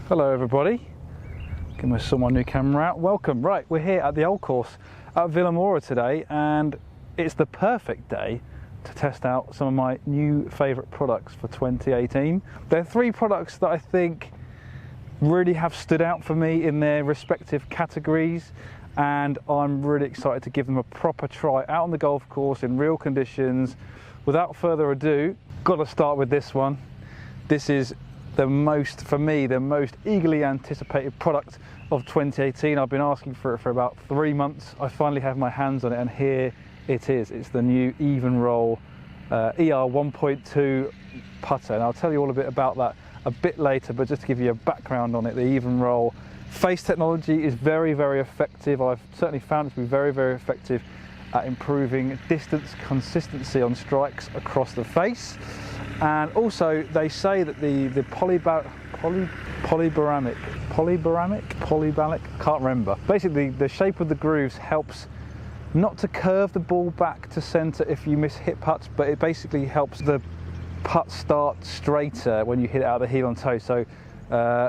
Hello everybody, get my new camera out. Welcome. Right, we're here at the old course at Villamora today, and it's the perfect day to test out some of my new favourite products for 2018. There are three products that I think really have stood out for me in their respective categories, and I'm really excited to give them a proper try out on the golf course in real conditions. Without further ado, got to start with this one. This is the most eagerly anticipated product of 2018. I've been asking for it for about 3 months. I finally have my hands on it, and here it is. It's the new Evnroll ER1.2 putter, and I'll tell you all a bit about that a bit later, but just to give you a background on it, the Evnroll face technology is very, very effective. I've certainly found it to be very, very effective at improving distance consistency on strikes across the face. And also they say that the polybaric, can't remember. Basically the shape of the grooves helps not to curve the ball back to centre if you miss hit putts, but it basically helps the putt start straighter when you hit it out of the heel and toe, so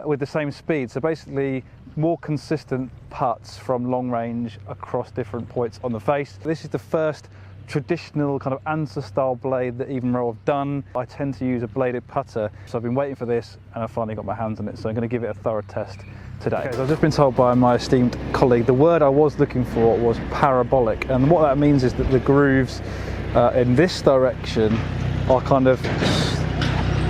with the same speed. So basically more consistent putts from long range across different points on the face. This is the first traditional kind of answer style blade that Evnroll have done. I tend to use a bladed putter, so I've been waiting for this and I finally got my hands on it, so I'm going to give it a thorough test today. Okay, so I've just been told by my esteemed colleague the word I was looking for was parabolic, and what that means is that the grooves in this direction are kind of,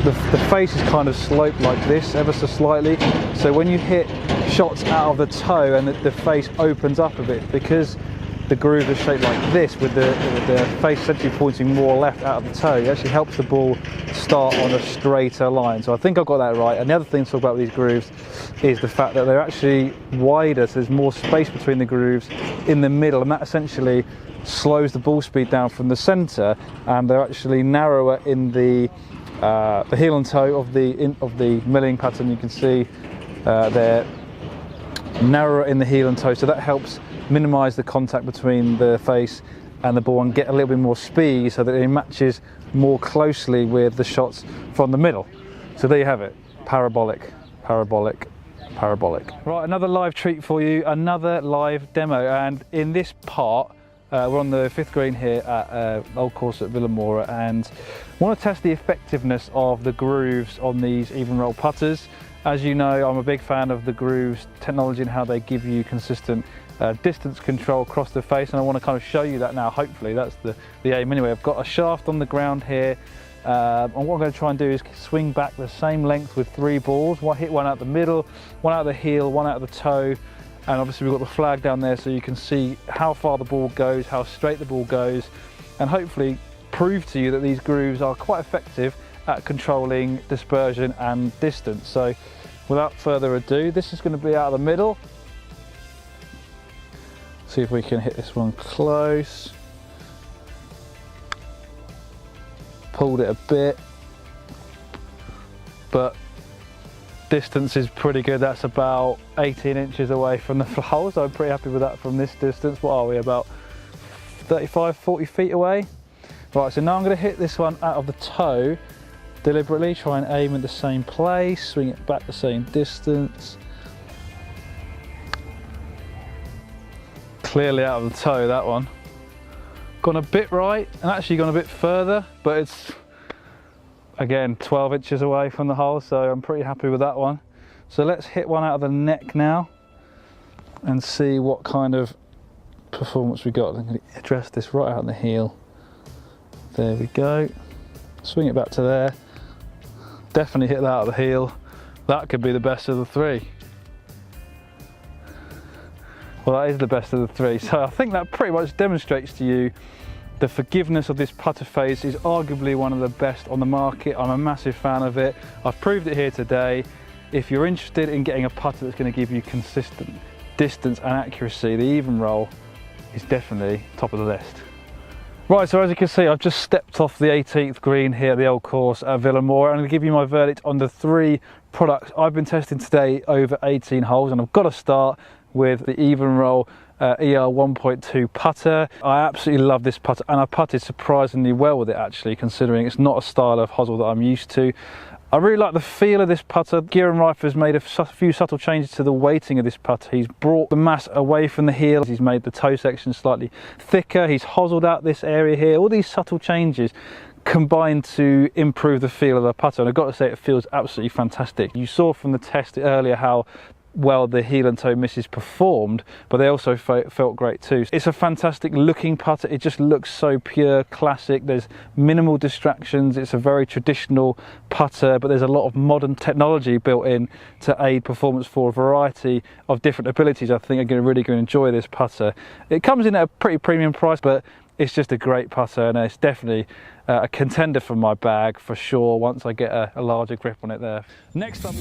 the face is kind of sloped like this ever so slightly, so when you hit shots out of the toe and the face opens up a bit, because the groove is shaped like this with the face essentially pointing more left out of the toe, it actually helps the ball start on a straighter line. So I think I've got that right. And the other thing to talk about with these grooves is the fact that they're actually wider, so there's more space between the grooves in the middle, and that essentially slows the ball speed down from the centre, and they're actually narrower in the heel and toe of the milling pattern. You can see they're narrower in the heel and toe, so that helps minimise the contact between the face and the ball and get a little bit more speed so that it matches more closely with the shots from the middle. So there you have it, parabolic, parabolic, parabolic. Right, another live treat for you, another live demo, and in this part we're on the 5th green here at Old Course at Villamora, and I want to test the effectiveness of the grooves on these Evnroll putters. As you know, I'm a big fan of the grooves technology and how they give you consistent distance control across the face, and I want to kind of show you that now. Hopefully that's the aim anyway. I've got a shaft on the ground here, and what I'm going to try and do is swing back the same length with 3 balls. Hit one out the middle, one out of the heel, one out of the toe, and obviously we've got the flag down there so you can see how far the ball goes, how straight the ball goes, and hopefully prove to you that these grooves are quite effective at controlling dispersion and distance. So without further ado, this is going to be out of the middle. See if we can hit this one close. Pulled it a bit, but distance is pretty good. That's about 18 inches away from the hole, so I'm pretty happy with that from this distance. What are we, about 35, 40 feet away? Right, so now I'm going to hit this one out of the toe deliberately, try and aim at the same place, swing it back the same distance. Clearly out of the toe, that one. Gone a bit right and actually gone a bit further, but it's again 12 inches away from the hole, so I'm pretty happy with that one. So let's hit one out of the neck now and see what kind of performance we got. I'm going to address this right out in the heel. There we go. Swing it back to there. Definitely hit that out of the heel. That could be the best of the 3. Well, that is the best of the 3. So I think that pretty much demonstrates to you the forgiveness of this putter face is arguably one of the best on the market. I'm a massive fan of it. I've proved it here today. If you're interested in getting a putter that's going to give you consistent distance and accuracy, the Evnroll is definitely top of the list. Right, so as you can see, I've just stepped off the 18th green here at the old course at Villamora. I'm going to give you my verdict on the 3 products I've been testing today over 18 holes, and I've got to start with the Evnroll ER1.2 putter. I absolutely love this putter, and I putted surprisingly well with it actually, considering it's not a style of hosel that I'm used to. I really like the feel of this putter. Kieran Rife has made a few subtle changes to the weighting of this putter. He's brought the mass away from the heel. He's made the toe section slightly thicker. He's hoselled out this area here. All these subtle changes combine to improve the feel of the putter, and I've got to say it feels absolutely fantastic. You saw from the test earlier how well the heel and toe misses performed, but they also felt great too. It's a fantastic looking putter. It just looks so pure, classic. There's minimal distractions. It's a very traditional putter, but there's a lot of modern technology built in to aid performance for a variety of different abilities. I think I'm really going to enjoy this putter. It comes in at a pretty premium price, but it's just a great putter, and it's definitely a contender for my bag for sure once I get a larger grip on it there. Next up